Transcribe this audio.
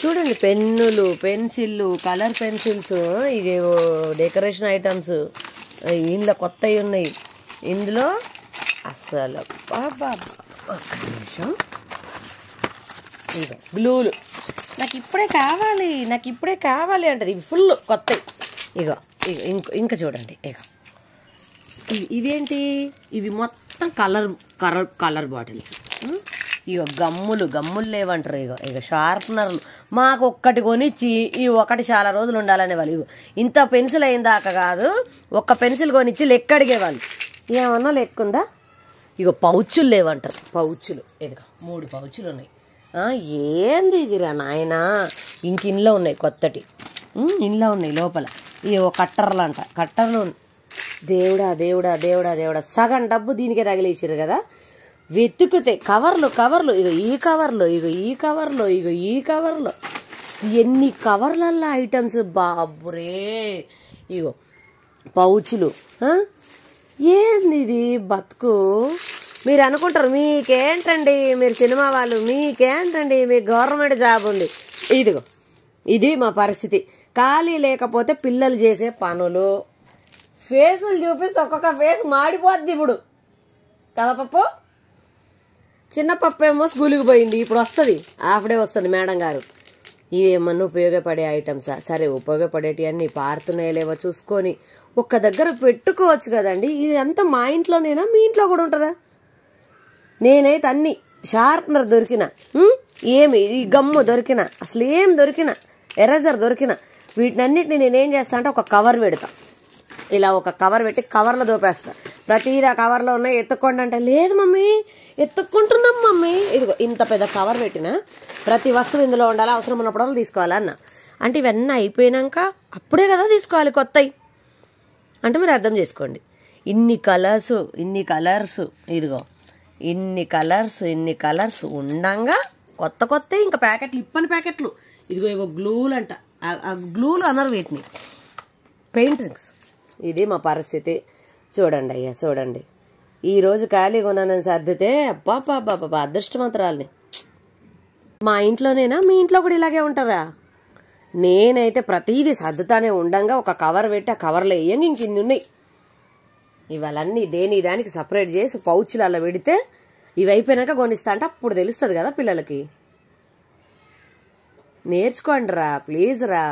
చూడండి, పెన్నులు, పెన్సిళ్ళు, colour pencils, ఇవి డెకరేషన్ ఐటమ్స్ ఇందులో కొత్తవి ఉన్నాయి. ఇందులో అసలు ఒక్క నిమిషం, ఇగో గ్లూలు నాకు ఇప్పుడే కావాలి అంటది. ఇవి ఫుల్ కొత్తవి. ఇగో ఇగో ఇంకా చూడండి, ఇగో ఇవేంటి, ఇవి మొత్తం కలర్ బాటిల్స్. ఇగో గమ్ములు లేవంటారు. ఇగో షార్ప్నర్లు మాకు ఒక్కటి కొనిచ్చి ఈ ఒకటి చాలా రోజులు ఉండాలనే వాళ్ళు. ఇగో ఇంత పెన్సిల్ అయిందాక కాదు, ఒక్క పెన్సిల్ కొనిచ్చి లెక్క అడిగేవాళ్ళు. ఏమన్నా లెక్కుందా? ఇగో పౌచులు లేవంటారు. పౌచులు ఇదిగో 3 పౌచులు ఉన్నాయి. ఏంది ఇదిరా నాయనా, ఇంక ఇంట్లో ఉన్నాయి కొత్తటి, ఇంట్లో ఉన్నాయి లోపల. ఇవో కట్టర్లు అంట, కట్టర్లు. దేవుడా దేవుడా దేవుడా దేవుడా, సగం డబ్బు దీనికే తగిలేసారు కదా. వెతుకుతే కవర్లు, ఇగో ఈ కవర్లు, ఎన్ని కవర్లల్లో ఐటమ్స్ బాబురే. ఇగో పౌచులు. ఏంది ఇది బతుకు? మీరు అనుకుంటారు మీకేంటండి, మీరు సినిమా వాళ్ళు, మీకేంటండి, మీకు గవర్నమెంట్ జాబ్ ఉంది. ఇదిగో ఇది మా పరిస్థితి. ఖాళీ లేకపోతే పిల్లలు చేసే పనులు. ఫేసులు చూపిస్తే ఒక్కొక్క ఫేస్ మాడిపోద్ది ఇప్పుడు కదా పప్పు. చిన్న పప్పు ఏమో స్కూల్కి పోయింది, ఇప్పుడు వస్తుంది, హాఫ్ డే వస్తుంది మేడం గారు. ఇవేమన్నా ఉపయోగపడే ఐటమ్సా? సరే, ఉపయోగపడేటి అన్నీ పారుతున్నాయో లేవో చూసుకొని ఒక్క దగ్గర పెట్టుకోవచ్చు కదండి. ఇది అంతా మా ఇంట్లోనేనా, మీ ఇంట్లో కూడా ఉంటుందా? నేనైతే అన్ని షార్ప్నర్ దొరికిన, ఏమి ఈ గమ్ము దొరికిన, అసలు ఏం దొరికిన, ఎరేజర్ దొరికిన, వీటినన్నిటిని నేనేం చేస్తా అంటే ఒక కవర్ పెడతా. ఇలా ఒక కవర్ పెట్టి కవర్లో దోపేస్తా. ప్రతిదీ ఆ కవర్లో ఉన్నాయి, ఎత్తుక్కోండి అంటే లేదు మమ్మీ, ఎత్తుక్కుంటున్నాం మమ్మీ. ఇదిగో ఇంత పెద్ద కవర్ పెట్టినా ప్రతి వస్తువు ఇందులో ఉండాలి, అవసరం ఉన్నప్పుడు తీసుకోవాలన్న. అంటే ఇవన్నీ అయిపోయినాక అప్పుడే కదా తీసుకోవాలి కొత్తవి. అంటే మీరు అర్థం చేసుకోండి, ఇన్ని కలర్స్ ఇదిగో ఇన్ని కలర్స్ ఉండంగా కొత్త ఇంకా ప్యాకెట్లు, ఇప్పని ప్యాకెట్లు. ఇదిగో ఇవో గ్లూలు అంట, ఆ గ్లూలు అన్నారు వీటిని, పెయింటింగ్స్. ఇది మా పరిస్థితి. చూడండి అయ్యా, చూడండి. ఈరోజు ఖాళీగా ఉన్నానని సర్దితే అబ్బా అదృష్టమంతరాలని. మా ఇంట్లోనేనా, మీ ఇంట్లో కూడా ఇలాగే ఉంటారా? నేనైతే ప్రతిదీ సర్దుతానే ఉండంగా ఒక కవర్ పెట్టి ఆ కవర్లో వేయంగా ఇంక ఇన్ని ఉన్నాయి. ఇవాళన్నీ దానికి సపరేట్ చేసి పౌచ్లు అలా పెడితే ఇవి అయిపోయినాక కొనిస్తా అంటే అప్పుడు తెలుస్తుంది కదా పిల్లలకి. నేర్చుకోండి రా, ప్లీజ్ రా.